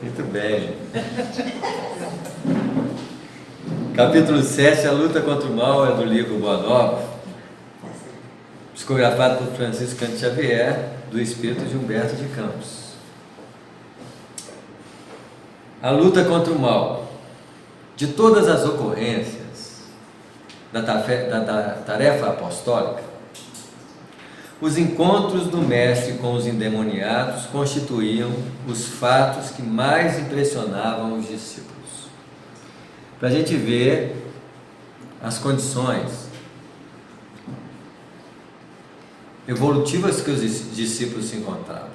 Muito bem. Capítulo 7, a luta contra o mal, é do livro Boa Nova, psicografado por Francisco Cândido Xavier, do espírito de Humberto de Campos. A luta contra o mal. De todas as ocorrências da tarefa apostólica, os encontros do Mestre com os endemoniados constituíam os fatos que mais impressionavam os discípulos. Para a gente ver as condições evolutivas que os discípulos se encontravam.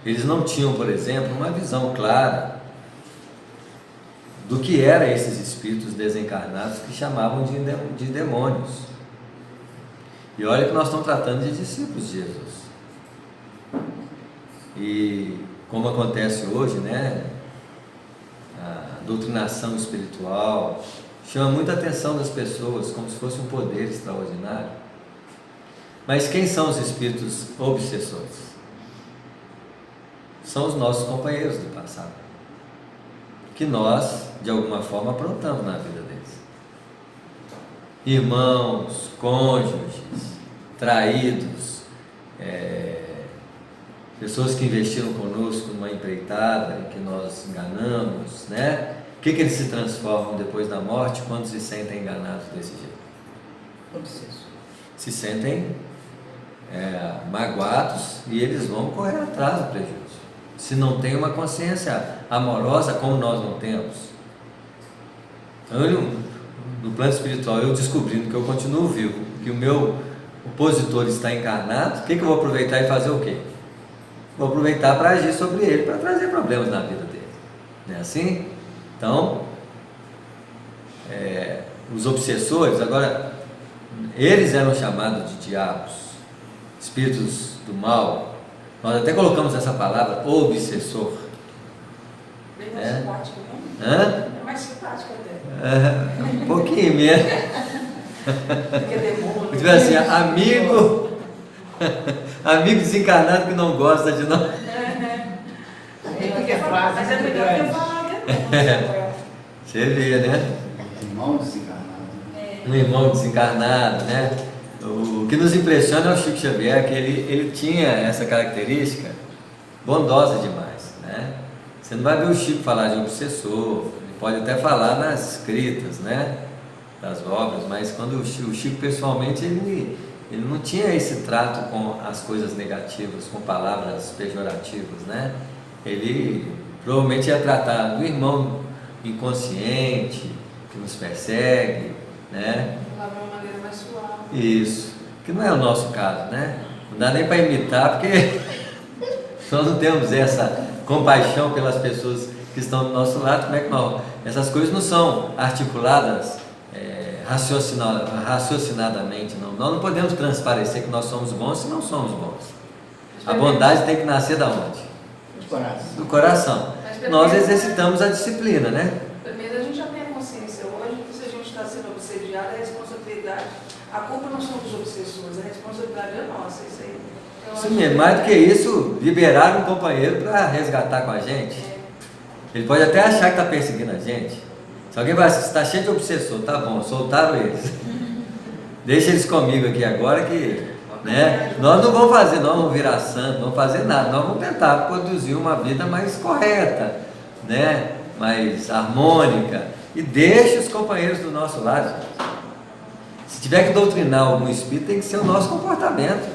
Eles não tinham, por exemplo, uma visão clara do que eram esses espíritos desencarnados que chamavam de demônios. E olha que nós estamos tratando de discípulos de Jesus. E como acontece hoje, a doutrinação espiritual chama muita atenção das pessoas, como se fosse um poder extraordinário. Mas quem são os espíritos obsessores? São os nossos companheiros do passado, que nós, de alguma forma, aprontamos na vida deles. Irmãos, cônjuges, traídos, pessoas que investiram conosco numa empreitada e que nós enganamos, O que eles se transformam depois da morte quando se sentem enganados desse jeito? Obsesso. Se sentem magoados e eles vão correr atrás do prejuízo. Se não tem uma consciência amorosa como nós não temos. Então, no plano espiritual, eu descobrindo que eu continuo vivo, que o meu opositor está encarnado, o que eu vou aproveitar e fazer o quê? Vou aproveitar para agir sobre ele, para trazer problemas na vida dele. Não é assim? Então, os obsessores, agora, eles eram chamados de diabos, espíritos do mal. Nós até colocamos essa palavra, obsessor. Bem mais simpática, né? É mais simpática até. Um pouquinho mesmo. Porque demônio. Tipo assim, amigo desencarnado que não gosta de nós. Mas é melhor que eu falar demônio. Você vê, né? Irmão desencarnado. Um irmão desencarnado, O que nos impressiona é o Chico Xavier, que ele tinha essa característica bondosa demais, Você não vai ver o Chico falar de obsessor, ele pode até falar nas escritas, das obras, mas quando o Chico pessoalmente, ele não tinha esse trato com as coisas negativas, com palavras pejorativas, Ele provavelmente ia tratar do irmão inconsciente, que nos persegue, Falar de uma maneira mais suave. Isso, que não é o nosso caso, Não dá nem para imitar, porque nós não temos essa compaixão pelas pessoas que estão do nosso lado. Como é que nós... Essas coisas não são articuladas raciocinadamente, não. Nós não podemos transparecer que nós somos bons se não somos bons. A bondade tem que nascer da onde? Do coração. Nós exercitamos a disciplina, Pelo menos a gente já tem a consciência hoje que se a gente está sendo obsediado, a responsabilidade, a culpa não são dos obsessores, a responsabilidade é nossa, isso aí. Isso mesmo, mais do que isso, liberar um companheiro para resgatar com a gente. Ele pode até achar que está perseguindo a gente. Se alguém vai, se está cheio de obsessor, tá bom, soltaram eles. Deixa eles comigo aqui agora que, nós não vamos fazer, nós não vamos virar santo, não vamos fazer nada, nós vamos tentar produzir uma vida mais correta, mais harmônica, e deixa os companheiros do nosso lado, gente. Se tiver que doutrinar algum espírito, tem que ser o nosso comportamento.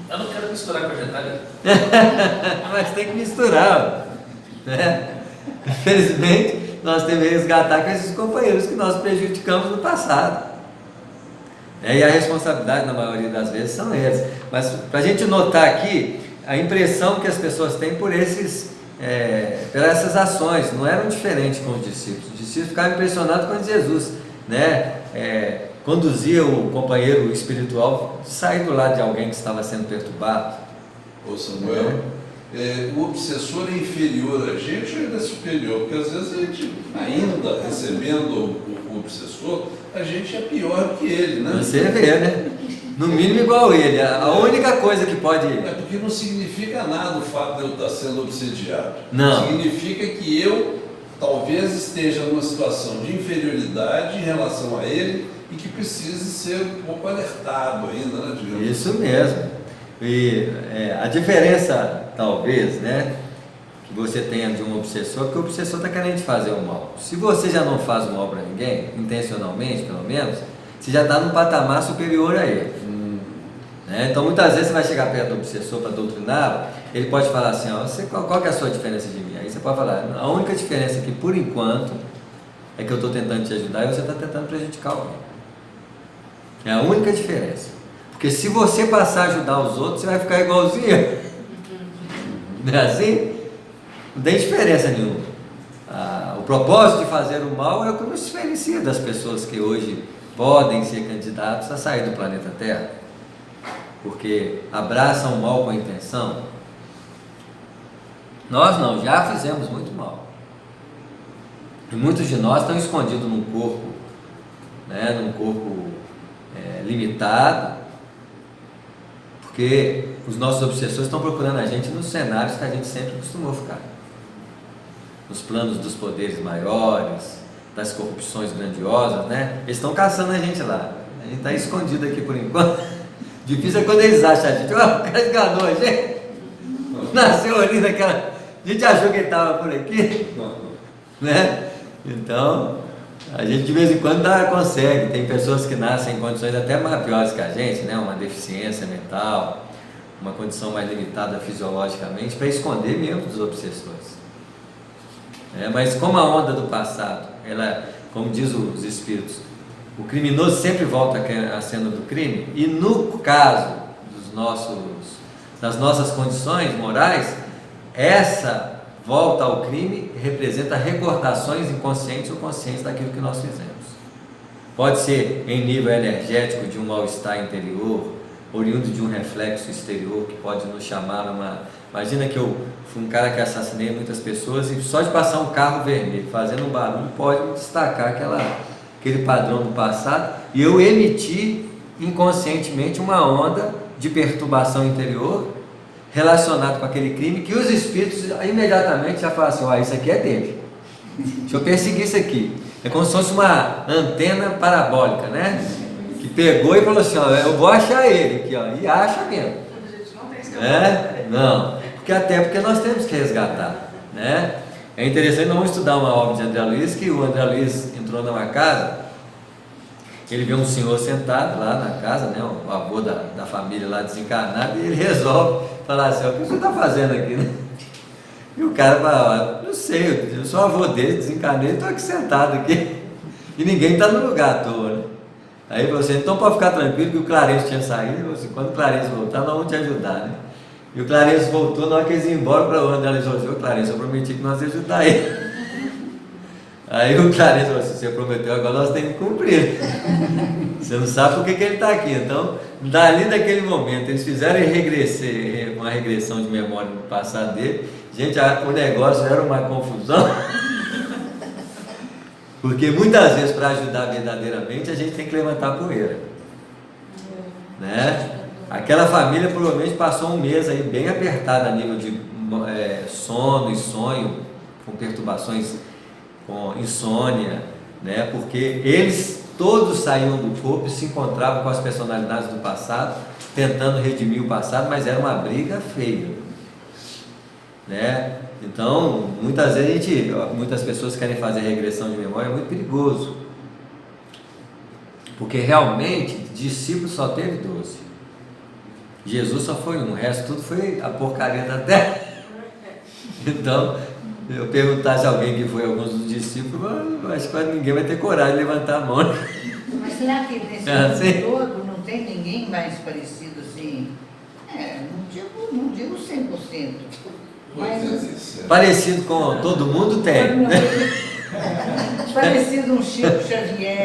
Eu não quero misturar com a gentalha. Mas tem que misturar, Infelizmente, nós temos que resgatar com esses companheiros que nós prejudicamos no passado. E a responsabilidade, na maioria das vezes, são eles. Mas para a gente notar aqui a impressão que as pessoas têm por pelas essas ações, não eram diferentes com os discípulos. Os discípulos ficaram impressionados quando Jesus conduzia o companheiro espiritual de sair do lado de alguém que estava sendo perturbado. Ô Samuel, o obsessor é inferior a gente ou ele é superior? Porque às vezes a gente, ainda recebendo o obsessor, a gente é pior que ele, Você vê, No mínimo igual ele. A única coisa que pode... É porque não significa nada o fato de eu estar sendo obsediado. Não. Significa que eu talvez esteja numa situação de inferioridade em relação a ele e que precise ser um pouco alertado ainda, né, digamos. Isso mesmo. E a diferença, talvez, né, que você tenha de um obsessor, porque o obsessor está querendo te fazer o mal. Se você já não faz o mal para ninguém, intencionalmente, pelo menos, você já está num patamar superior a ele. Né? Então, muitas vezes você vai chegar perto do obsessor para doutriná-lo, ele pode falar assim, ó, qual que é a sua diferença de mim? Aí você pode falar, a única diferença que, por enquanto, é que eu estou tentando te ajudar e você está tentando prejudicar alguém. É a única diferença. Porque se você passar a ajudar os outros, você vai ficar igualzinho. Não é assim? Não tem diferença nenhuma. O propósito de fazer o mal é o que nos diferencia das pessoas que hoje podem ser candidatos a sair do planeta Terra. Porque abraçam o mal com a intenção. Nós não, já fizemos muito mal. E muitos de nós estão escondidos num corpo, né, num corpo limitado, porque os nossos obsessores estão procurando a gente nos cenários que a gente sempre costumou ficar. Nos planos dos poderes maiores, das corrupções grandiosas, né? Eles estão caçando a gente lá. A gente está escondido aqui por enquanto. Difícil é quando eles acham a gente. O cara enganou a gente. Nasceu ali naquela... A gente achou que ele estava por aqui. Né? Então, a gente de vez em quando consegue. Tem pessoas que nascem em condições até mais piores que a gente, né? Uma deficiência mental, uma condição mais limitada fisiologicamente, para esconder mesmo dos obsessores. Mas como a onda do passado, ela, como diz os espíritos, o criminoso sempre volta à cena do crime, e no caso das nossas condições morais, essa volta ao crime representa recordações inconscientes ou conscientes daquilo que nós fizemos. Pode ser em nível energético de um mal-estar interior, oriundo de um reflexo exterior que pode nos chamar a uma... Imagina que eu fui um cara que assassinei muitas pessoas e só de passar um carro vermelho fazendo um barulho pode me destacar aquele padrão do passado, e eu emitir inconscientemente uma onda de perturbação interior relacionado com aquele crime, que os espíritos imediatamente já falam assim, isso aqui é dele, deixa eu perseguir isso aqui. É como se fosse uma antena parabólica, né? Que pegou e falou assim, eu vou achar ele aqui, e acha mesmo. A gente não tem escapatória. Não, porque nós temos que resgatar, né? É interessante, nós vamos estudar uma obra de André Luiz, que o André Luiz entrou numa casa, ele vê um senhor sentado lá na casa, né, o avô da família lá desencarnado, e ele resolve falar assim, o que você está fazendo aqui, né? E o cara fala, não sei, eu sou avô dele, desencarnei, estou aqui sentado aqui, e ninguém está no lugar à toa, né? Aí você, então pode ficar tranquilo que o Clarence tinha saído, ele falou assim, quando o Clarence voltar, nós vamos te ajudar, né? E o Clarence voltou, na hora que eles iam embora para o André, ele falou assim, Clarence, eu prometi que nós ia ajudar ele. Aí o Clarence falou assim, você prometeu, agora nós temos que cumprir. Você não sabe por que ele está aqui. Então, dali daquele momento, eles fizeram uma regressão de memória no passado dele. Gente, o negócio era uma confusão. Porque muitas vezes, para ajudar verdadeiramente, a gente tem que levantar a poeira. Né? Aquela família provavelmente passou um mês aí bem apertado a nível de sono e sonho, com perturbações, com insônia, né? Porque eles todos saíam do corpo e se encontravam com as personalidades do passado, tentando redimir o passado, mas era uma briga feia, né? Então, muitas vezes muitas pessoas querem fazer regressão de memória, é muito perigoso, porque realmente discípulo só teve 12. Jesus só foi um, o resto tudo foi a porcaria da terra. Então, eu perguntasse a alguém que foi alguns dos discípulos, acho que quase ninguém vai ter coragem de levantar a mão. Mas será que nesse mundo todo não tem ninguém mais parecido assim? Não digo 100%. Mas, parecido com todo mundo tem. Né? Parecido um Chico Xavier.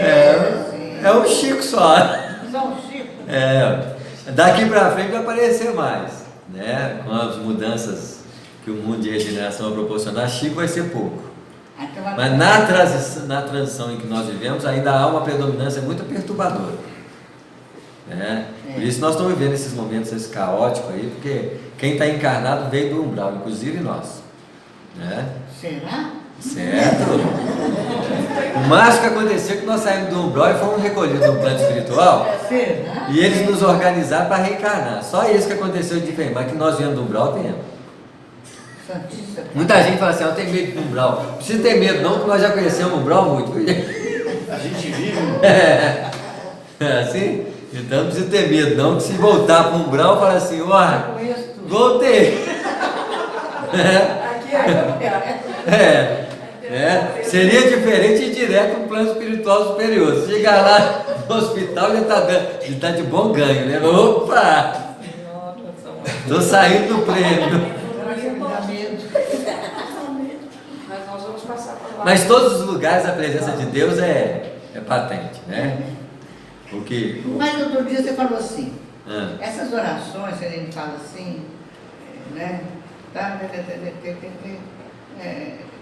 É um Chico só. Só um Chico? Daqui para frente vai aparecer mais, né? Com as mudanças que o mundo de regeneração vai proporcionar, Chico vai ser pouco. Mas na transição em que nós vivemos, ainda há uma predominância muito perturbadora. Né? Por isso nós estamos vivendo esses momentos esse caótico aí, porque quem está encarnado veio do umbral, inclusive nós. Né? Será? Certo? O máximo que aconteceu é que nós saímos do umbral e fomos recolhidos no plano espiritual Será? e eles nos organizaram para reencarnar. Só isso que aconteceu de diferente, mas que nós viemos do umbral, temos. Santista. Muita gente fala assim, eu tenho medo do umbral. Não precisa ter medo não, porque nós já conhecemos o umbral muito. A gente vive no É assim? Então não precisa ter medo não, que se voltar para o umbral, fala assim, ó, Conheço tudo. voltei. Aqui é lugar. Seria diferente ir direto para o plano espiritual superior. Se chegar lá no hospital, ele está de bom ganho, né? Opa! Estou saindo do prêmio. Mas nós vamos passar por lá. Mas todos os lugares a presença de Deus é patente, né? Mas outro dia você falou assim, Ah, essas orações que a gente fala assim, né?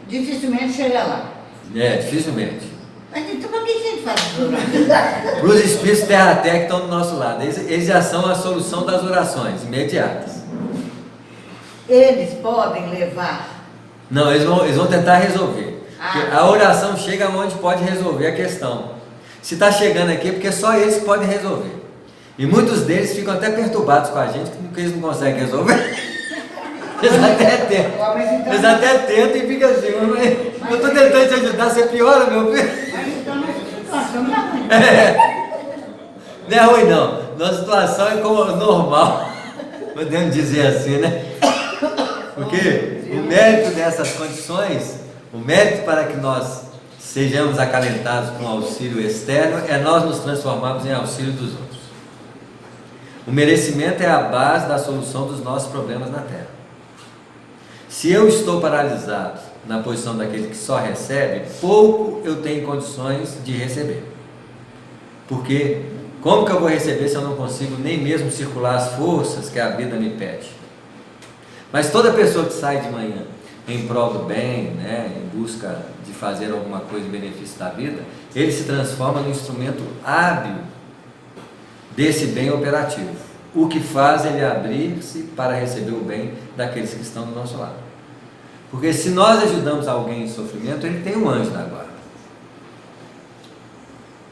Dificilmente chega lá. dificilmente. Mas então por que a gente faz essas orações? Para os espíritos terra-terra que estão do nosso lado, eles já são a solução das orações imediatas. Eles podem levar. Não, eles vão tentar resolver. Porque a oração chega onde pode resolver a questão. Se está chegando aqui é porque só eles que podem resolver. E muitos deles ficam até perturbados com a gente, porque eles não conseguem resolver. Eles até tentam e ficam assim, mas eu estou tentando te ajudar, você piora, meu filho. Mas então nossa situação não é ruim. Não é ruim não, nossa situação é como normal, podemos dizer assim, né? Porque o mérito dessas condições, o mérito para que nós sejamos acalentados com auxílio externo, é nós nos transformarmos em auxílio dos outros. O merecimento é a base da solução dos nossos problemas na Terra. Se eu estou paralisado na posição daquele que só recebe, pouco eu tenho condições de receber. Porque como que eu vou receber se eu não consigo nem mesmo circular as forças que a vida me pede? Mas toda pessoa que sai de manhã em prol do bem, né, em busca de fazer alguma coisa em benefício da vida, ele se transforma num instrumento hábil desse bem operativo. O que faz ele abrir-se para receber o bem daqueles que estão do nosso lado. Porque se nós ajudamos alguém em sofrimento, ele tem um anjo na guarda.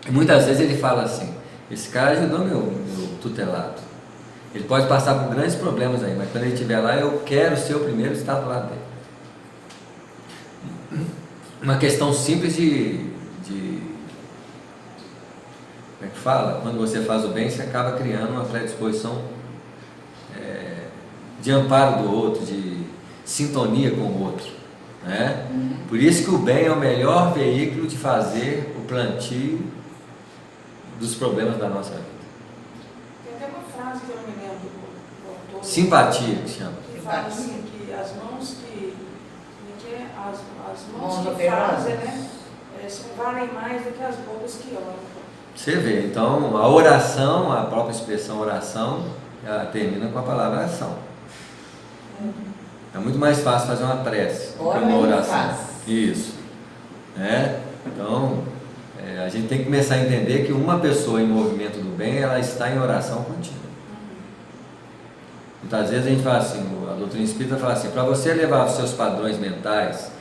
E muitas vezes ele fala assim, esse cara ajudou meu tutelado. Ele pode passar por grandes problemas aí, mas quando ele estiver lá, eu quero ser o primeiro a estar do lado dele. Uma questão simples de como é que fala? Quando você faz o bem, você acaba criando uma predisposição de amparo do outro, de sintonia com o outro, né? Por isso que o bem é o melhor veículo de fazer o plantio dos problemas da nossa vida. Tem até uma frase que eu não me lembro do autor. Simpatia, que chama. Que fala assim, que as mãos as Mãos que operosas. fazem, né? Valem mais do que as bocas que oram. Você vê, então a oração, a própria expressão oração, ela termina com a palavra ação. É muito mais fácil fazer uma prece do que uma oração. Isso. Então, a gente tem que começar a entender que uma pessoa em movimento do bem, ela está em oração contínua. Muitas vezes a gente fala assim, a doutrina espírita fala assim, para você elevar os seus padrões mentais,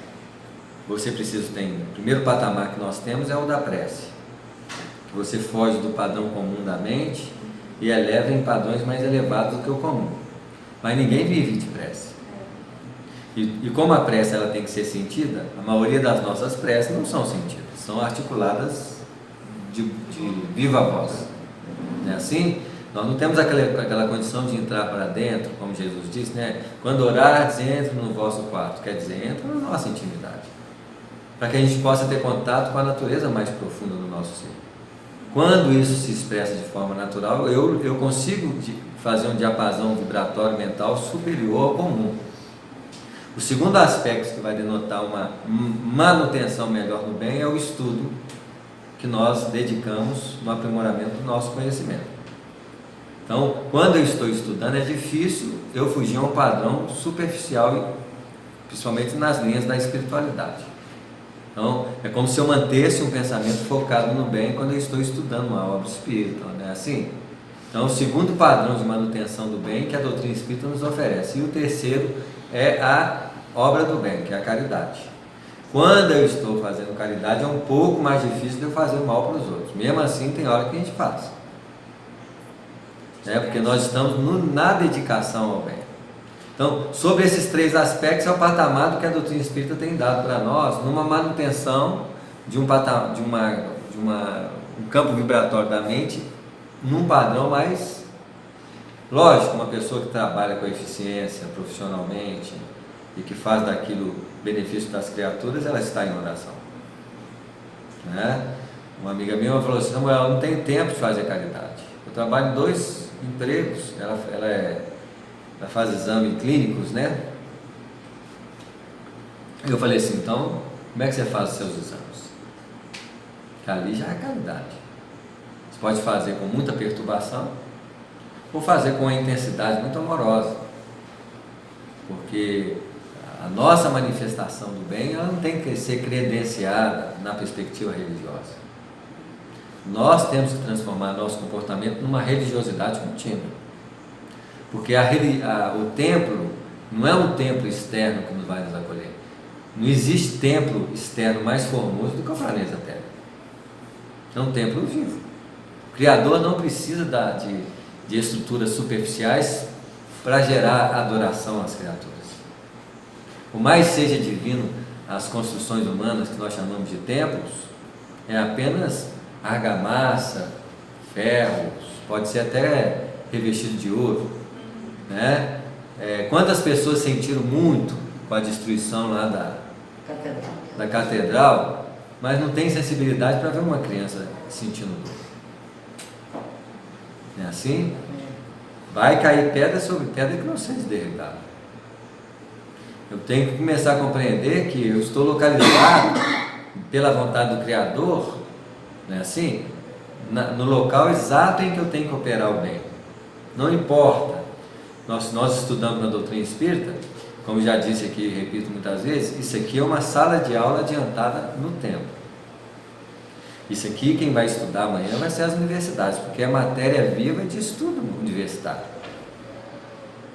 você precisa ter, o primeiro patamar que nós temos é o da prece. Você foge do padrão comum da mente e eleva em padrões mais elevados do que o comum. Mas ninguém vive de prece. E como a prece ela tem que ser sentida, a maioria das nossas preces não são sentidas, são articuladas de viva voz. Não é assim? Nós não temos aquela condição de entrar para dentro, como Jesus disse, né? Quando orardes, entre no vosso quarto. Quer dizer, entra na nossa intimidade. Para que a gente possa ter contato com a natureza mais profunda do nosso ser. Quando isso se expressa de forma natural, eu consigo fazer um diapasão vibratório mental superior ao comum. O segundo aspecto que vai denotar uma manutenção melhor no bem é o estudo que nós dedicamos no aprimoramento do nosso conhecimento. Então, quando eu estou estudando, é difícil eu fugir a um padrão superficial, principalmente nas linhas da espiritualidade. Então, é como se eu mantesse um pensamento focado no bem quando eu estou estudando uma obra espírita, não é assim? Então, o segundo padrão de manutenção do bem que a doutrina espírita nos oferece. E o terceiro é a obra do bem, que é a caridade. Quando eu estou fazendo caridade, é um pouco mais difícil de eu fazer o mal para os outros. Mesmo assim, tem hora que a gente faz. Porque nós estamos na dedicação ao bem. Então, sobre esses três aspectos, é o patamar do que a doutrina espírita tem dado para nós, numa manutenção de um campo vibratório da mente, num padrão mais lógico. Uma pessoa que trabalha com eficiência profissionalmente e que faz daquilo benefício das criaturas, ela está em oração, né? Uma amiga minha falou assim: Samuel, eu não tenho tempo de fazer caridade, eu trabalho em 2 empregos. Ela faz exames clínicos, né? Eu falei assim: então, como é que você faz os seus exames? Que ali já é caridade. Você pode fazer com muita perturbação ou fazer com uma intensidade muito amorosa, porque a nossa manifestação do bem, ela não tem que ser credenciada na perspectiva religiosa. Nós temos que transformar nosso comportamento numa religiosidade contínua, porque o templo não é um templo externo que nos vai nos acolher. Não existe templo externo mais formoso do que o planeta Terra. É um templo vivo. O Criador não precisa de estruturas superficiais para gerar adoração às criaturas. Por mais seja divino as construções humanas que nós chamamos de templos, é apenas argamassa, ferros, pode ser até revestido de ouro, né? Quantas pessoas sentiram muito com a destruição lá da catedral, mas não tem sensibilidade para ver uma criança sentindo dor. Não é assim? Vai cair pedra sobre pedra que não seja derribada. Eu tenho que começar a compreender que eu estou localizado pela vontade do Criador, não é assim? No local exato em que eu tenho que operar o bem. Não importa. Nós estudamos na doutrina espírita, como já disse aqui e repito muitas vezes, isso aqui é uma sala de aula adiantada no tempo. Isso aqui, quem vai estudar amanhã vai ser as universidades, porque é matéria viva de estudo universitário.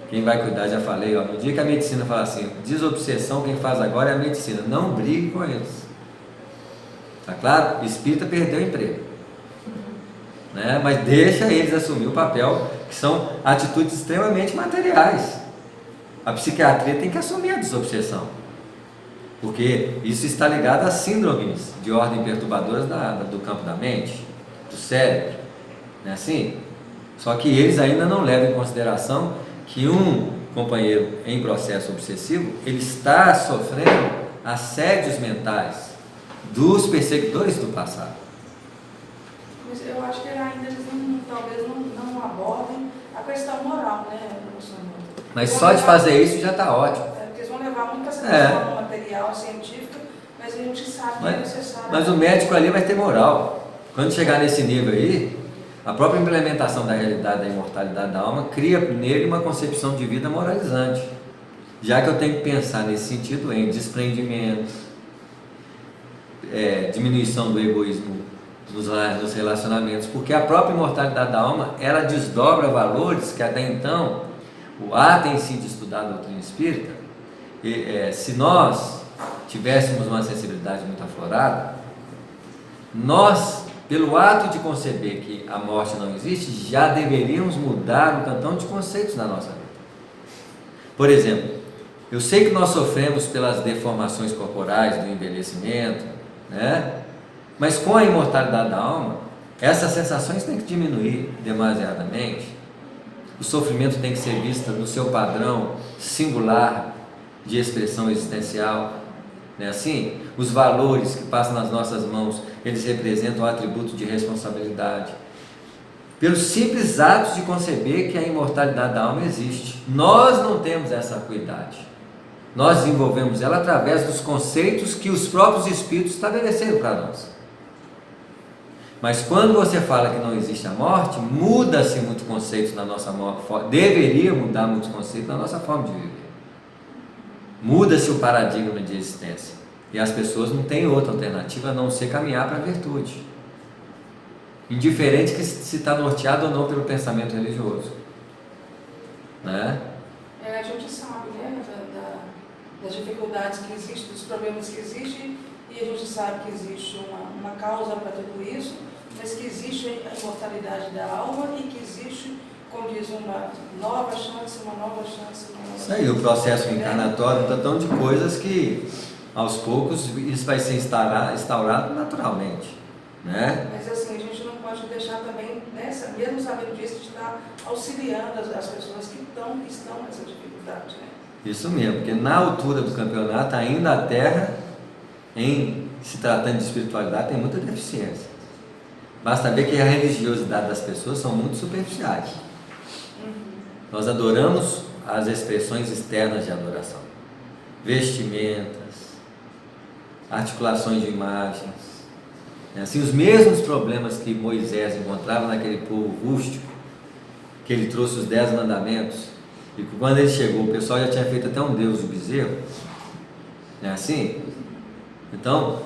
Quem vai cuidar, já falei, no dia que a medicina fala assim, desobsessão, quem faz agora é a medicina, não brigue com eles. Tá claro? O espírita perdeu o emprego, né? Mas deixa eles assumir o papel, que são atitudes extremamente materiais. A psiquiatria tem que assumir a desobsessão, porque isso está ligado às síndromes de ordem perturbadoras do campo da mente, do cérebro, não é assim? Só que eles ainda não levam em consideração que um companheiro em processo obsessivo, ele está sofrendo assédios mentais dos perseguidores do passado. Mas eu acho que ainda eles talvez não abordem a questão moral, né, professor? Mas só de fazer isso já está ótimo. Porque eles vão levar muito essa questão material, científica, mas a gente sabe que é necessário. Mas o médico ali vai ter moral. Quando chegar nesse nível aí, a própria implementação da realidade da imortalidade da alma cria nele uma concepção de vida moralizante, já que eu tenho que pensar nesse sentido em desprendimento, diminuição do egoísmo nos relacionamentos, porque a própria imortalidade da alma, ela desdobra valores que até então o ato em si de estudar a doutrina espírita, se nós tivéssemos uma sensibilidade muito aflorada, nós, pelo ato de conceber que a morte não existe, já deveríamos mudar um tantão de conceitos na nossa vida. Por exemplo, eu sei que nós sofremos pelas deformações corporais do envelhecimento, né? Mas com a imortalidade da alma, essas sensações têm que diminuir demasiadamente. O sofrimento tem que ser visto no seu padrão singular de expressão existencial, não é assim? Os valores que passam nas nossas mãos, eles representam o atributo de responsabilidade. Pelos simples atos de conceber que a imortalidade da alma existe. Nós não temos essa acuidade. Nós desenvolvemos ela através dos conceitos que os próprios espíritos estabeleceram para nós. Mas quando você fala que não existe a morte, muda-se muitos conceitos na nossa forma, deveria mudar muitos conceitos na nossa forma de viver. Muda-se o paradigma de existência. E as pessoas não têm outra alternativa a não ser caminhar para a virtude. indiferente que se está norteado ou não pelo pensamento religioso, né? A gente sabe, né, das dificuldades que existem, dos problemas que existem, e a gente sabe que existe uma causa para tudo isso, mas que existe a imortalidade da alma e que existe, como diz, uma nova chance, uma nova chance. Isso aí, o processo reencarnatório está tão de coisas que, aos poucos, isso vai ser instaurado naturalmente, né? Mas assim, a gente não pode deixar também, mesmo sabendo disso, de estar auxiliando as pessoas que estão nessa dificuldade, né? Isso mesmo, porque na altura do campeonato, ainda a Terra, em se tratando de espiritualidade, tem muita deficiência. Basta ver que a religiosidade das pessoas são muito superficiais. Nós adoramos as expressões externas de adoração. Vestimentas, articulações de imagens. Assim, os mesmos problemas que Moisés encontrava naquele povo rústico, que ele trouxe os 10 mandamentos, e que quando ele chegou, o pessoal já tinha feito até um deus do bezerro. Não é assim? Então,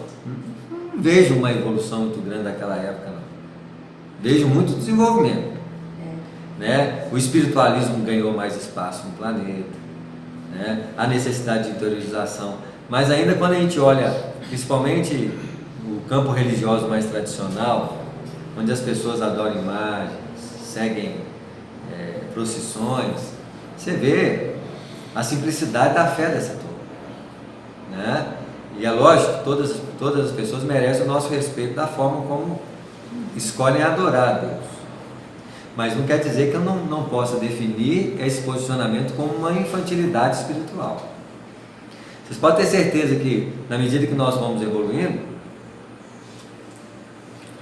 não vejo uma evolução muito grande daquela época, não. Vejo muito desenvolvimento. Né? O espiritualismo ganhou mais espaço no planeta, né? A necessidade de interiorização. Mas ainda quando a gente olha, principalmente o campo religioso mais tradicional, onde as pessoas adoram imagens, seguem procissões, você vê a simplicidade da fé dessa turma, né? E é lógico que todas as pessoas merecem o nosso respeito da forma como escolhem adorar a Deus. Mas não quer dizer que eu não possa definir esse posicionamento como uma infantilidade espiritual. Vocês podem ter certeza que, na medida que nós vamos evoluindo,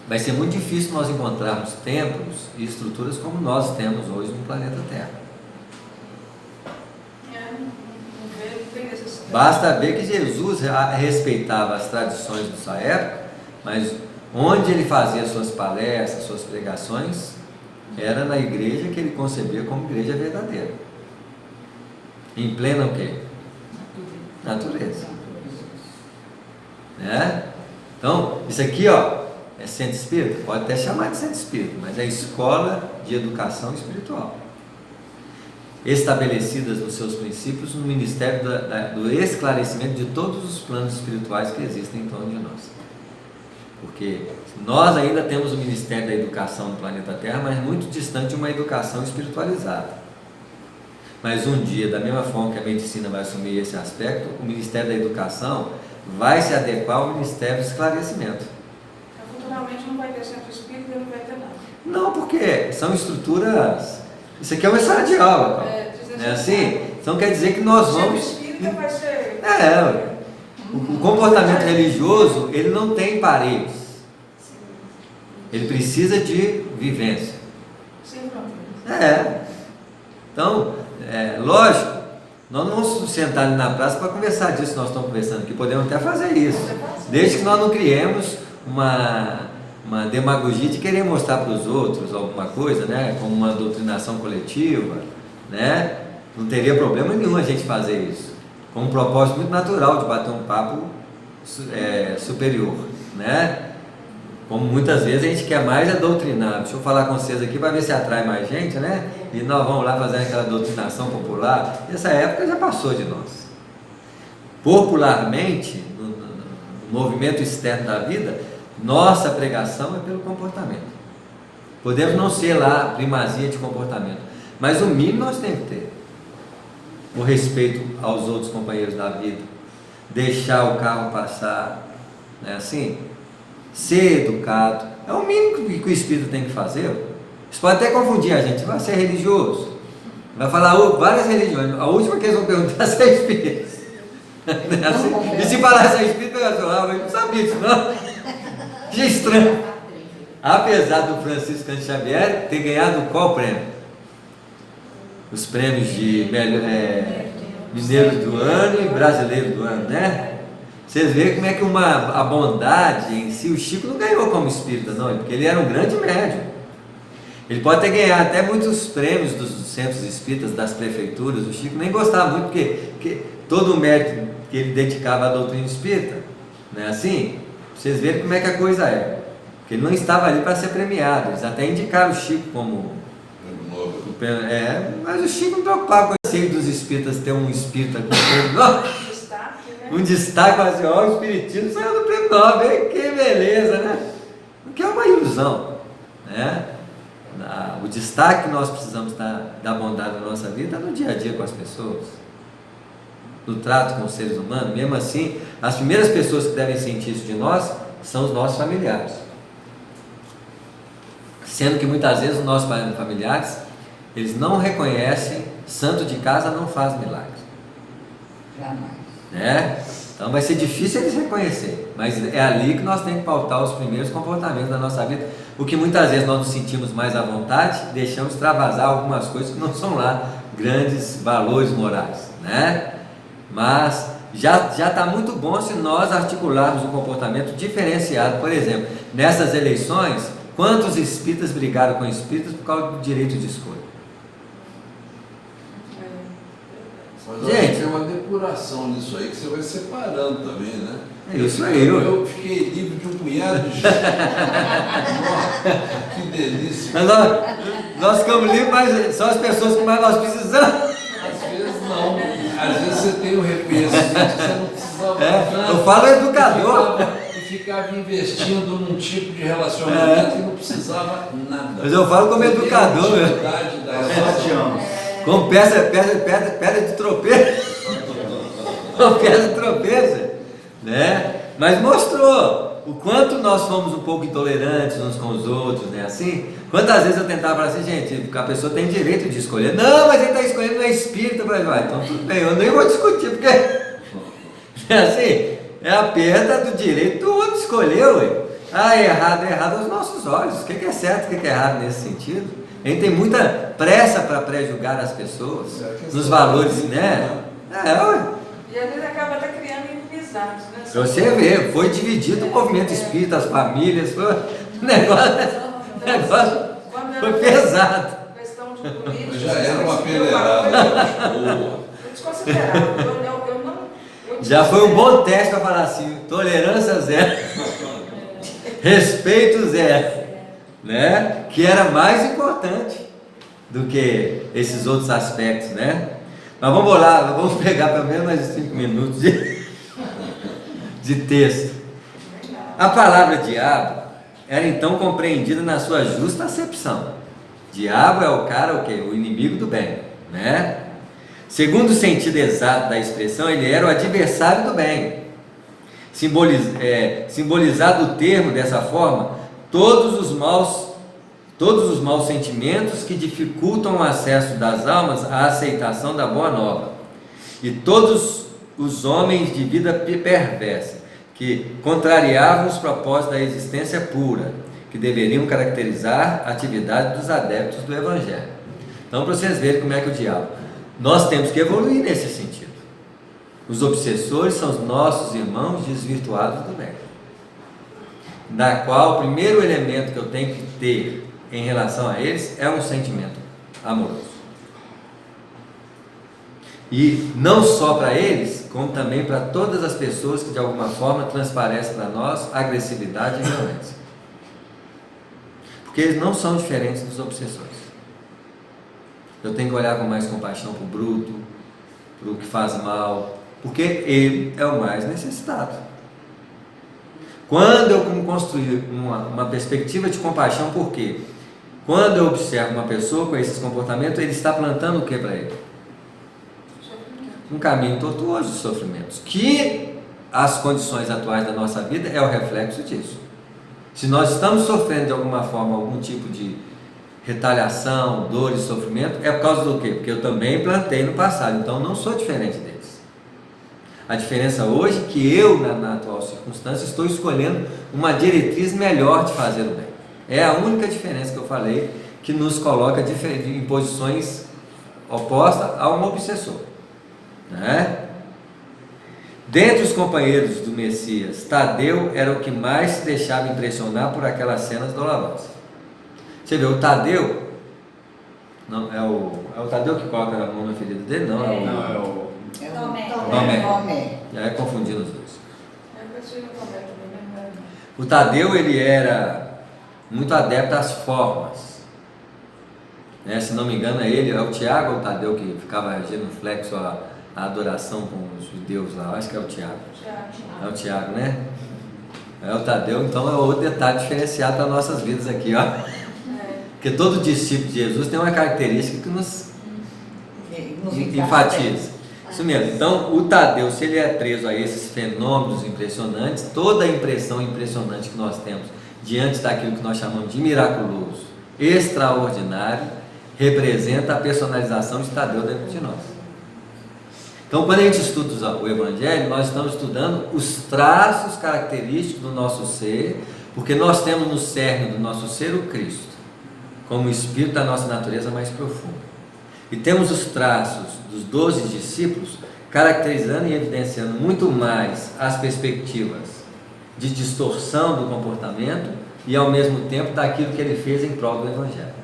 vai ser muito difícil nós encontrarmos templos e estruturas como nós temos hoje no planeta Terra. Basta ver que Jesus respeitava as tradições da sua época, mas onde ele fazia suas palestras, suas pregações, era na igreja que ele concebia como igreja verdadeira. Em plena o quê? Natureza. Né? Então, isso aqui, ó, é centro espírita? Pode até chamar de centro espírita, mas é escola de educação espiritual. Estabelecidas nos seus princípios no Ministério do esclarecimento de todos os planos espirituais que existem em torno de nós. Porque nós ainda temos o Ministério da Educação no planeta Terra, mas muito distante de uma educação espiritualizada. Mas um dia, da mesma forma que a medicina vai assumir esse aspecto, o Ministério da Educação vai se adequar ao Ministério do Esclarecimento. Futuramente não vai ter centro espírita e não vai ter nada. Não, porque são estruturas... Isso aqui é uma sala de aula, não é assim? Então quer dizer que nós vamos... O centro espírita vai ser... O comportamento religioso, ele não tem paredes. Ele precisa de vivência. Sem fronteiras. Então, lógico, nós não vamos sentar ali na praça para conversar disso que nós estamos conversando aqui. Podemos até fazer isso, desde que nós não criemos uma demagogia de querer mostrar para os outros alguma coisa, né? Como uma doutrinação coletiva, né? Não teria problema nenhum a gente fazer isso, com um propósito muito natural de bater um papo superior, né? Como muitas vezes a gente quer mais doutrinar. Deixa eu falar com vocês aqui para ver se atrai mais gente, né? E nós vamos lá fazer aquela doutrinação popular. Essa época já passou de nós. Popularmente, no movimento externo da vida, nossa pregação é pelo comportamento. Podemos não ser lá primazia de comportamento, mas o mínimo nós temos que ter. O respeito aos outros companheiros da vida, deixar o carro passar, não é assim? Ser educado, é o mínimo que o espírito tem que fazer. Isso pode até confundir a gente, vai ser religioso, vai falar várias religiões, a última que eles vão perguntar se é espírito. Não é assim? E se falar se é espírito, eu não sabia disso não. Que estranho. Apesar do Francisco Cândido Xavier ter ganhado qual prêmio? Os prêmios de Mineiro do Ano e Brasileiro do Ano, né? Vocês veem como é que a bondade em si, o Chico não ganhou como espírita, não, porque ele era um grande médium. Ele pode ter ganhado até muitos prêmios dos centros espíritas, das prefeituras. O Chico nem gostava muito, porque todo o mérito que ele dedicava à doutrina espírita, não é assim? Vocês verem como é que a coisa é. Porque ele não estava ali para ser premiado. Eles até indicaram o Chico como... mas o Chico não preocupava com esse aí dos espíritas, ter um espírita com prêmio Nobel. Destaque, né? Um destaque, assim, ó, o espiritismo saiu do prêmio Nobel, que beleza, né? O que é uma ilusão, né? O destaque que nós precisamos da bondade na nossa vida é no dia a dia com as pessoas, no trato com os seres humanos. Mesmo assim, as primeiras pessoas que devem sentir isso de nós são os nossos familiares. Sendo que muitas vezes os nossos familiares, eles não reconhecem, santo de casa não faz milagre. Jamais. Né? Então vai ser difícil eles reconhecerem, mas é ali que nós temos que pautar os primeiros comportamentos da nossa vida. O que muitas vezes nós nos sentimos mais à vontade, deixamos extravasar algumas coisas que não são lá grandes valores morais, né? Mas já está muito bom se nós articularmos um comportamento diferenciado. Por exemplo, nessas eleições, quantos espíritas brigaram com espíritas por causa do direito de escolha? Mas eu acho que tem uma depuração nisso aí que você vai separando também, né? É isso aí. Eu fiquei livre de um punhado de gente. Nossa, que delícia. Mas nós ficamos livres, mas são as pessoas que mais nós precisamos. Às vezes não. Às vezes você tem o reconhecimento que você não precisava nada. Eu falo educador. E ficava investindo num tipo de relacionamento que não precisava nada. Mas eu falo como educador, Você tem a meu. utilidade da Só te relação. amo. Como pedra de tropeço. Como pedra de tropeço, né? Mas mostrou o quanto nós fomos um pouco intolerantes uns com os outros, né? Assim, quantas vezes eu tentava falar assim, gente, a pessoa tem direito de escolher. Não, mas ele está escolhendo, não é espírita. Eu falei, então tudo bem, eu nem vou discutir, porque é assim, é a perda do direito do outro escolher, ué. É errado aos nossos olhos. O que é certo, o que é errado nesse sentido? A gente tem muita pressa para pré-julgar as pessoas, nos valores, né? Ué. E às vezes acaba até criando inimizades, né? Se você ver, foi dividido o movimento espírita, as famílias, foi um negócio foi pesado. Questão de política. Já era uma peneirada. Boa. Eu desconsiderava. Eu não. Já foi um bom teste para falar assim, tolerância zero, respeito zero, né? Que era mais importante do que esses outros aspectos, né? Mas vamos lá, vamos pegar pelo menos mais 5 minutos de texto. A palavra diabo era então compreendida na sua justa acepção. Diabo é o cara, o quê? O inimigo do bem, né? Segundo o sentido exato da expressão, ele era o adversário do bem. Simbolizado o termo dessa forma, todos os maus sentimentos que dificultam o acesso das almas à aceitação da boa nova, e todos os homens de vida perversa, que contrariavam os propósitos da existência pura, que deveriam caracterizar a atividade dos adeptos do Evangelho. Então, para vocês verem como é que o diabo... Nós temos que evoluir nesse sentido. Os obsessores são os nossos irmãos desvirtuados do bem, na qual o primeiro elemento que eu tenho que ter em relação a eles é um sentimento amoroso. E não só para eles, como também para todas as pessoas que de alguma forma transparecem para nós agressividade e violência. Porque eles não são diferentes dos obsessores. Eu tenho que olhar com mais compaixão para o bruto, para o que faz mal, porque ele é o mais necessitado. Quando eu construir uma perspectiva de compaixão, por quê? Quando eu observo uma pessoa com esses comportamentos, ele está plantando o que para ele? Um caminho tortuoso de sofrimentos, que as condições atuais da nossa vida é o reflexo disso. Se nós estamos sofrendo de alguma forma algum tipo de retaliação, dor e sofrimento, é por causa do quê? Porque eu também plantei no passado, então não sou diferente deles. A diferença hoje é que eu, na atual circunstância, estou escolhendo uma diretriz melhor de fazer o bem. É a única diferença que eu falei, que nos coloca em posições opostas a um obsessor, né? Dentre os companheiros do Messias, Tadeu era o que mais se deixava impressionar por aquelas cenas dolorosas. Você vê, o Tadeu, não, é o Tadeu que coloca a mão na ferida dele? Não, É o Tomé. Já é confundindo os dois. Eu prefiro também, né? O Tadeu, ele era muito adepto às formas. Né? Se não me engano, é o Tiago ou o Tadeu que ficava regendo flexo a adoração com os judeus lá. Acho que é o Tiago. É o Tiago, né? É o Tadeu, então é outro detalhe diferenciado para nossas vidas aqui, ó. Porque todo discípulo de Jesus tem uma característica que nos enfatiza. Isso mesmo. Então, o Tadeu, se ele é preso a esses fenômenos impressionantes, toda a impressão impressionante que nós temos diante daquilo que nós chamamos de miraculoso, extraordinário, representa a personalização de Tadeu dentro de nós. Então, quando a gente estuda o Evangelho, nós estamos estudando os traços característicos do nosso ser, porque nós temos no cerne do nosso ser o Cristo, como o espírito da nossa natureza mais profunda. E temos os traços dos 12 discípulos, caracterizando e evidenciando muito mais as perspectivas de distorção do comportamento e, ao mesmo tempo, daquilo que ele fez em prol do Evangelho.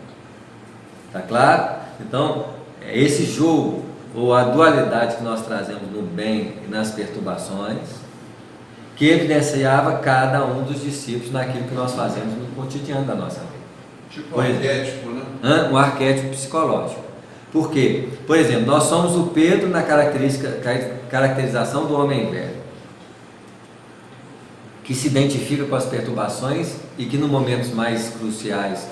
Está claro? Então, esse jogo, ou a dualidade que nós trazemos no bem e nas perturbações, que evidenciava cada um dos discípulos naquilo que nós fazemos no cotidiano da nossa vida. Tipo um arquétipo, né? Um arquétipo psicológico. Por quê? Por exemplo, nós somos o Pedro na caracterização do homem velho, que se identifica com as perturbações e que, nos momentos mais cruciais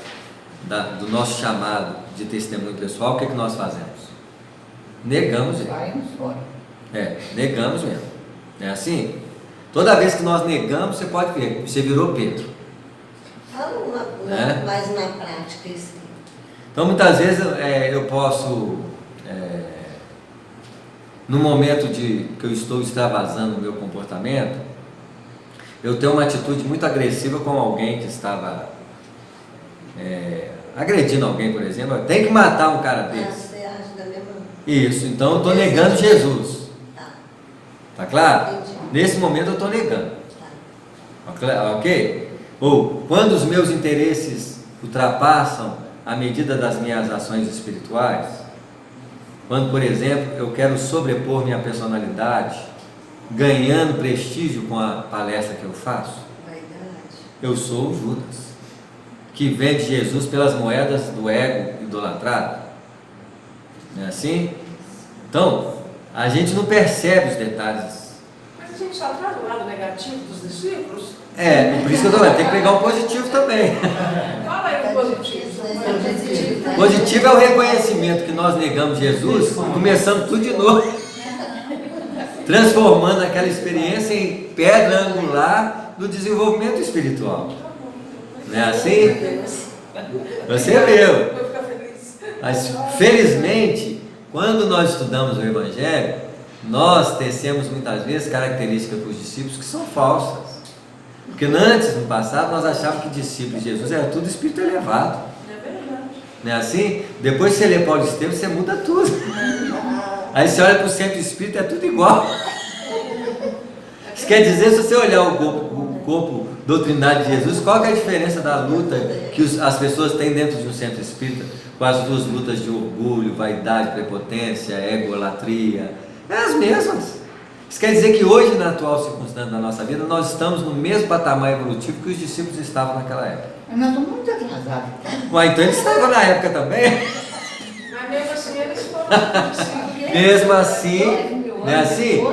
do nosso chamado de testemunho pessoal, o que nós fazemos? Negamos ele. Negamos mesmo. É assim? Toda vez que nós negamos, você pode ver, você virou Pedro. Fala mais na prática isso. Então, muitas vezes eu posso, no momento que eu estou extravasando o meu comportamento, eu tenho uma atitude muito agressiva com alguém que estava agredindo alguém, por exemplo. Tem que matar um cara desse. Você acha da mesma... Isso, então eu estou negando Jesus. Tá claro? Entendi. Nesse momento eu estou negando. Ok? Ou quando os meus interesses ultrapassam a medida das minhas ações espirituais, quando, por exemplo, eu quero sobrepor minha personalidade, ganhando prestígio com a palestra que eu faço, eu sou o Judas, que vende Jesus pelas moedas do ego idolatrado. Não é assim? Então, a gente não percebe os detalhes. Mas a gente só traz o lado negativo dos discípulos. Por isso que eu estou falando, tem que pegar o positivo também. Fala aí o positivo. Positivo é o reconhecimento que nós negamos Jesus, começando tudo de novo, transformando aquela experiência em pedra angular do desenvolvimento espiritual. Não é assim? Você viu. Vou ficar feliz. Mas, felizmente, quando nós estudamos o Evangelho, nós tecemos muitas vezes características para os discípulos que são falsas. Porque antes, no passado, nós achávamos que discípulos de Jesus era tudo espírito elevado. É verdade. Não é assim? Depois que você lê Paulo Estevam, você muda tudo. Aí você olha para o centro espírita, é tudo igual. Isso quer dizer, se você olhar o corpo doutrinário de Jesus, qual que é a diferença da luta que as pessoas têm dentro de um centro espírita, com as duas lutas de orgulho, vaidade, prepotência, egolatria? É as mesmas. Isso quer dizer que hoje, na atual circunstância da nossa vida, nós estamos no mesmo patamar evolutivo que os discípulos estavam naquela época. Mas nós estamos muito atrasados. Então eles estavam na época também. Mas mesmo assim eles foram discípulos. Mesmo assim, não é assim?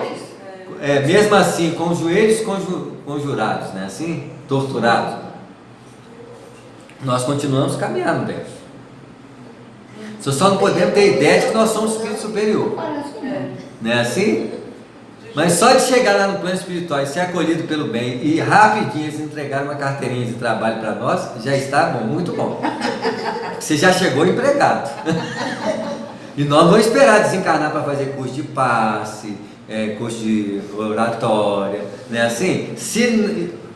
Mesmo assim, com os joelhos conjurados, não é assim? Torturados. Nós continuamos caminhando bem. Só não podemos ter ideia de que nós somos espírito superior. Não é assim? Mas só de chegar lá no plano espiritual e ser acolhido pelo bem e rapidinho eles entregarem uma carteirinha de trabalho para nós, já está bom, muito bom. Você já chegou empregado. E nós não vamos esperar desencarnar para fazer curso de passe, curso de oratória, não é assim?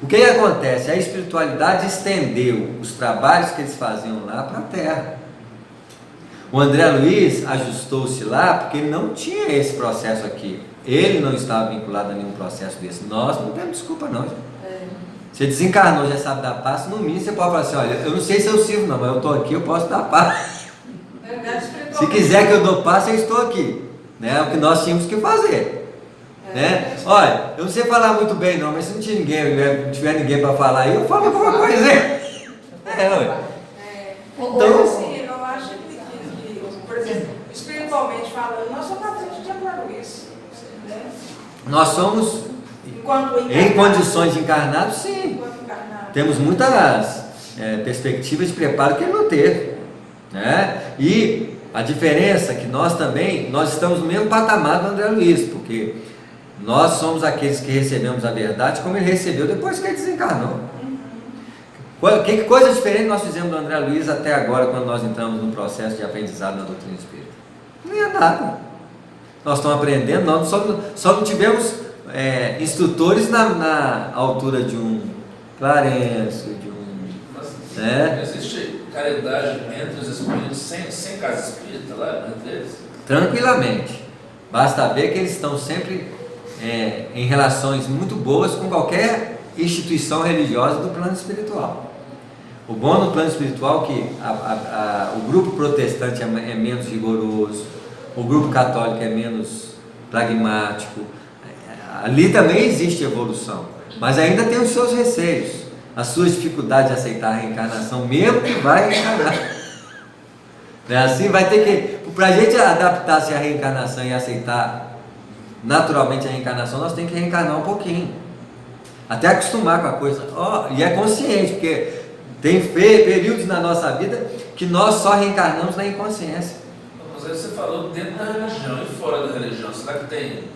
O que acontece? A espiritualidade estendeu os trabalhos que eles faziam lá para a Terra. O André Luiz ajustou-se lá porque ele não tinha esse processo aqui. Ele não estava vinculado a nenhum processo desse. Nós não temos desculpa não, gente. Você desencarnou, já sabe dar passo, no mínimo você pode falar assim, olha, eu não sei se eu sirvo não, mas eu estou aqui, eu posso dar passo. Se quiser que eu dou passo, eu estou aqui. É o que nós tínhamos que fazer. Né? Olha, eu não sei falar muito bem não, mas se não tiver ninguém para falar aí, eu falo alguma coisa. Ué. Então, Então- assim, eu acho que, por exemplo, espiritualmente falando, nós somos atletas de André Luiz, né? Nós somos, Enquanto em condições de encarnados, sim. Enquanto encarnado. Temos muitas perspectivas de preparo que ele não teve, né? E a diferença é que nós estamos no mesmo patamar do André Luiz, porque nós somos aqueles que recebemos a verdade como ele recebeu depois que ele desencarnou. Que coisa diferente nós fizemos do André Luiz até agora, quando nós entramos no processo de aprendizado na doutrina espírita? Não é nada. Nós estamos aprendendo, nós só não tivemos instrutores na altura de um Clarencio, de um... Mas né? existe caridade entre os espíritos sem casa espírita lá entre eles? Tranquilamente. Basta ver que eles estão sempre em relações muito boas com qualquer instituição religiosa do plano espiritual. O bom no plano espiritual é que o grupo protestante é menos rigoroso, o grupo católico é menos pragmático. Ali também existe evolução, mas ainda tem os seus receios, as suas dificuldades de aceitar a reencarnação, mesmo que vai reencarnar. Não é assim? Vai ter que, para a gente adaptar-se à reencarnação e aceitar naturalmente a reencarnação, nós temos que reencarnar um pouquinho, até acostumar com a coisa. E é consciente, porque tem períodos na nossa vida que nós só reencarnamos na inconsciência. Mas aí você falou dentro da religião e fora da religião. Será que tem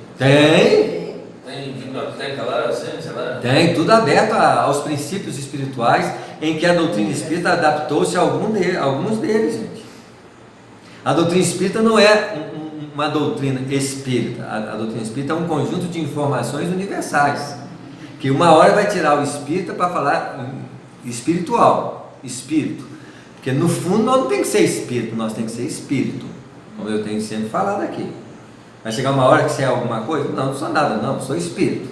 biblioteca lá, assim, sei lá? Tem, tudo aberto aos princípios espirituais em que a doutrina espírita adaptou-se a alguns deles, gente. A doutrina espírita não é uma doutrina espírita. A doutrina espírita é um conjunto de informações universais, que uma hora vai tirar o espírita para falar espiritual, espírito. Porque no fundo nós não temos que ser espírito, nós temos que ser espírito, como eu tenho sempre falado aqui. Vai chegar uma hora que você é alguma coisa? Não sou nada, não, sou espírito.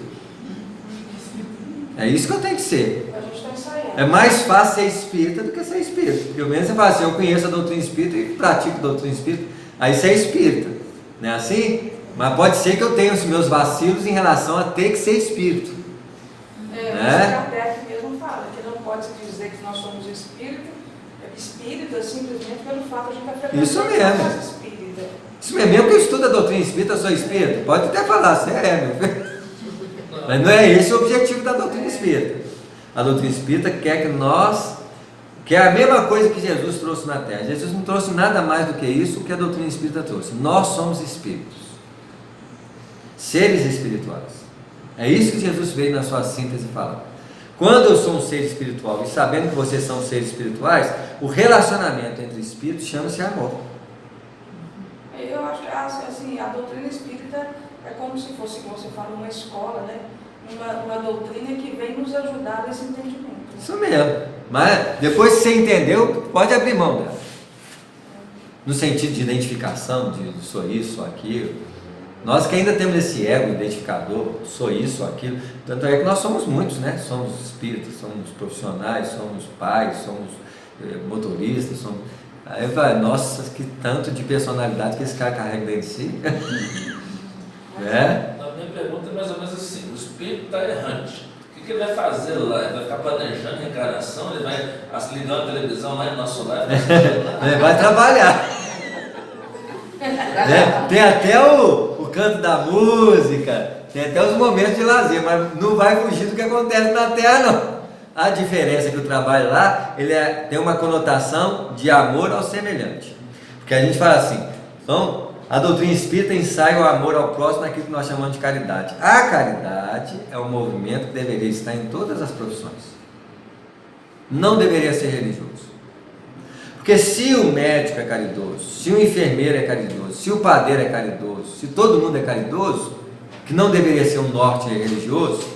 É isso que eu tenho que ser. A gente está ensaiando. É mais fácil ser espírita do que ser espírita. Pelo menos você fala assim, eu conheço a doutrina espírita e pratico a doutrina espírita, aí você é espírita. Não é assim? Mas pode ser que eu tenha os meus vacilos em relação a ter que ser espírito. O Kardec mesmo fala que não pode se dizer que nós somos espíritas simplesmente pelo fato de a gente frequentar Isso mesmo. a casa espírita. Isso mesmo que eu estudo a doutrina espírita, eu sou espírita. Pode até falar, você meu filho. Mas não é esse o objetivo da doutrina espírita. A doutrina espírita quer que é a mesma coisa que Jesus trouxe na Terra. Jesus não trouxe nada mais do que isso que a doutrina espírita trouxe. Nós somos espíritos, seres espirituais. É isso que Jesus veio na sua síntese falar. Quando eu sou um ser espiritual e sabendo que vocês são seres espirituais, o relacionamento entre espíritos chama-se amor. Eu acho que assim, a doutrina espírita é como se fosse, como você fala, uma escola, né? Uma doutrina que vem nos ajudar nesse entendimento. Isso mesmo. Mas depois que você entendeu, pode abrir mão dela. No sentido de identificação, de sou isso, sou aquilo. Nós que ainda temos esse ego identificador, sou isso, sou aquilo. Tanto é que nós somos muitos, né? Somos espíritas, somos profissionais, somos pais, somos motoristas, somos... Aí vai, nossa, que tanto de personalidade que esse cara carrega dentro de si. A minha pergunta é mais ou menos assim: o espírito está errante. O que ele vai fazer lá? Ele vai ficar planejando a reencarnação? Ele vai ligar a televisão lá em nosso lar? Ele vai trabalhar. Tem até o canto da música, tem até os momentos de lazer, mas não vai fugir do que acontece na Terra, não. A diferença é que o trabalho lá, tem uma conotação de amor ao semelhante. Porque a gente fala assim, então, a doutrina espírita ensaia o amor ao próximo naquilo que nós chamamos de caridade. A caridade é um movimento que deveria estar em todas as profissões. Não deveria ser religioso. Porque se o médico é caridoso, se o enfermeiro é caridoso, se o padeiro é caridoso, se todo mundo é caridoso, que não deveria ser um norte religioso,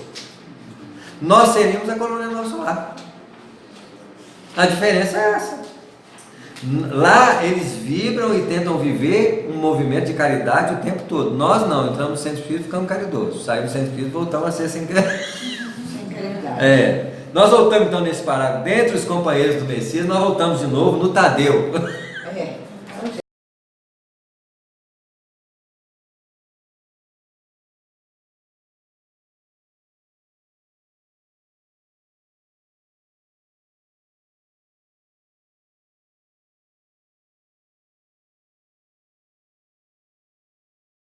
nós seríamos a colônia do nosso lar. A diferença é essa. Lá eles vibram e tentam viver um movimento de caridade o tempo todo. Nós não, entramos no centro espírita e ficamos caridosos. Saímos do centro espírita e voltamos a ser sem caridade. Nós voltamos então nesse parágrafo. Dentre os companheiros do Messias, nós voltamos de novo no Tadeu.